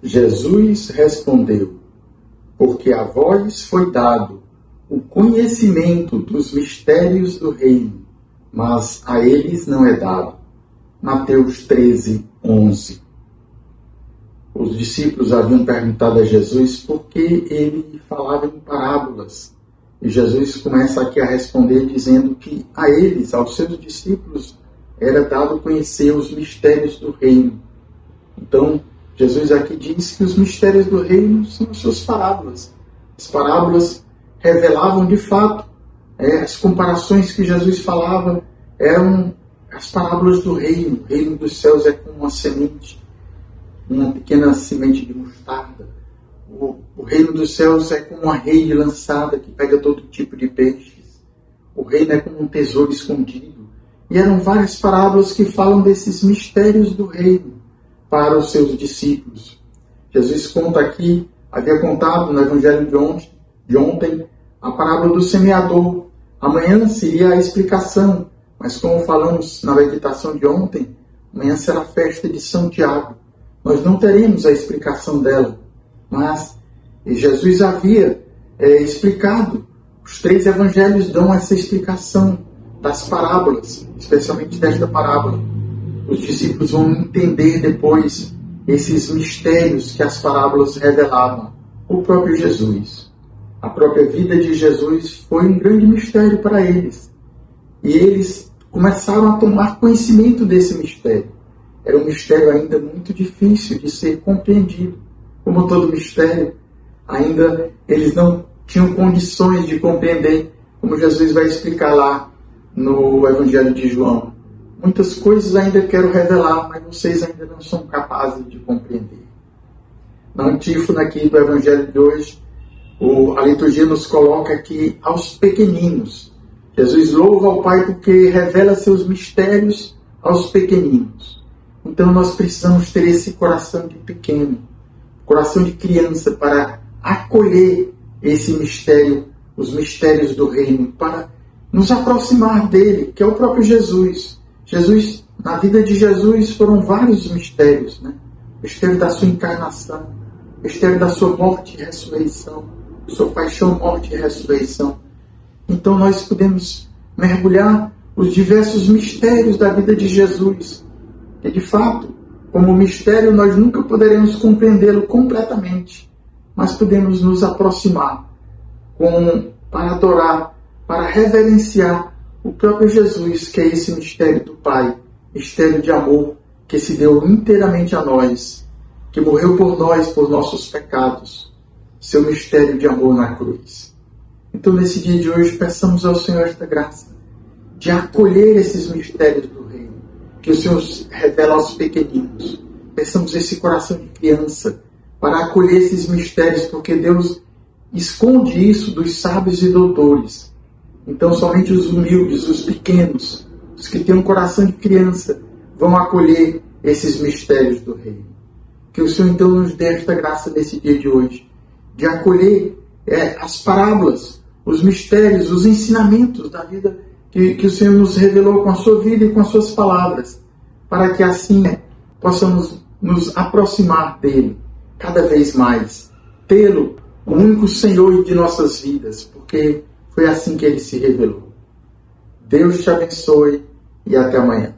Jesus respondeu: porque a vós foi dado o conhecimento dos mistérios do reino, mas a eles não é dado. Mateus 13:11. Os discípulos haviam perguntado a Jesus por que ele falava em parábolas. E Jesus começa aqui a responder dizendo que a eles, aos seus discípulos, era dado conhecer os mistérios do reino. Então, Jesus aqui diz que os mistérios do reino são as suas parábolas. As parábolas revelavam de fato, as comparações que Jesus falava eram as parábolas do reino. O reino dos céus é como uma semente, uma pequena semente de mostarda. O reino dos céus é como uma rede lançada que pega todo tipo de peixes. O reino é como um tesouro escondido. E eram várias parábolas que falam desses mistérios do reino para os seus discípulos. Jesus conta aqui, havia contado no Evangelho de ontem, a parábola do semeador. Amanhã seria a explicação, mas como falamos na meditação de ontem, amanhã será a festa de São Tiago. Nós não teremos a explicação dela, mas Jesus havia explicado. Os 3 evangelhos dão essa explicação das parábolas, especialmente desta parábola. Os discípulos vão entender depois esses mistérios que as parábolas revelavam. O próprio Jesus. A própria vida de Jesus foi um grande mistério para eles. E eles começaram a tomar conhecimento desse mistério. Era um mistério ainda muito difícil de ser compreendido. Como todo mistério, ainda eles não tinham condições de compreender, como Jesus vai explicar lá no Evangelho de João. Muitas coisas ainda quero revelar, mas vocês ainda não são capazes de compreender. Na antífona aqui do Evangelho de hoje, a liturgia nos coloca aqui aos pequeninos. Jesus louva ao Pai porque revela seus mistérios aos pequeninos. Então nós precisamos ter esse coração de pequeno, coração de criança, para acolher esse mistério, os mistérios do reino, para nos aproximar dele, que é o próprio Jesus. Na vida de Jesus foram vários mistérios, né? O mistério da sua encarnação, o mistério da sua morte e ressurreição, sua paixão, morte e ressurreição. Então nós podemos mergulhar os diversos mistérios da vida de Jesus. E de fato, como mistério, nós nunca poderemos compreendê-lo completamente, mas podemos nos aproximar para adorar, para reverenciar o próprio Jesus, que é esse mistério do Pai, mistério de amor, que se deu inteiramente a nós, que morreu por nós, por nossos pecados, seu mistério de amor na cruz. Então, nesse dia de hoje, peçamos ao Senhor esta graça de acolher esses mistérios do reino, que o Senhor revela aos pequeninos. Peçamos esse coração de criança para acolher esses mistérios, porque Deus esconde isso dos sábios e doutores. Então, somente os humildes, os pequenos, os que têm um coração de criança, vão acolher esses mistérios do reino. Que o Senhor, então, nos dê esta graça nesse dia de hoje, de acolher as parábolas, os mistérios, os ensinamentos da vida que o Senhor nos revelou com a sua vida e com as suas palavras, para que assim possamos nos aproximar dele cada vez mais, tê-lo o único Senhor de nossas vidas, porque foi assim que ele se revelou. Deus te abençoe e até amanhã.